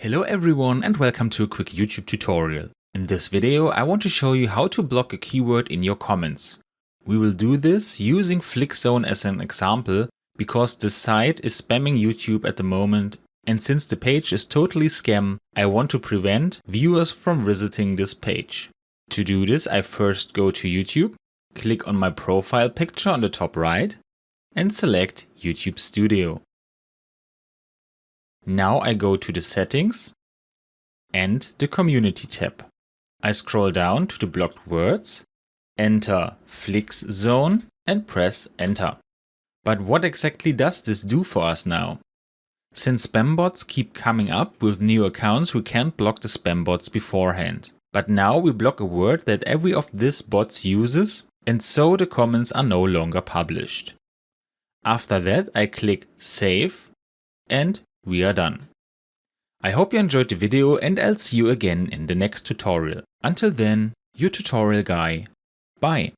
Hello everyone and welcome to a quick YouTube tutorial. In this video I want to show you how to block a keyword in your comments. We will do this using Flickzone as an example because the site is spamming YouTube at the moment, and since the page is totally scam, I want to prevent viewers from visiting this page. To do this I first go to YouTube, click on my profile picture on the top right and select YouTube Studio. Now I go to the settings and the community tab. I scroll down to the blocked words, enter Flickzone and press enter. But what exactly does this do for us now? Since spam bots keep coming up with new accounts, we can't block the spam bots beforehand. But now we block a word that every of these bots uses, and so the comments are no longer published. After that I click save and we are done. I hope you enjoyed the video and I'll see you again in the next tutorial. Until then, your tutorial guy. Bye.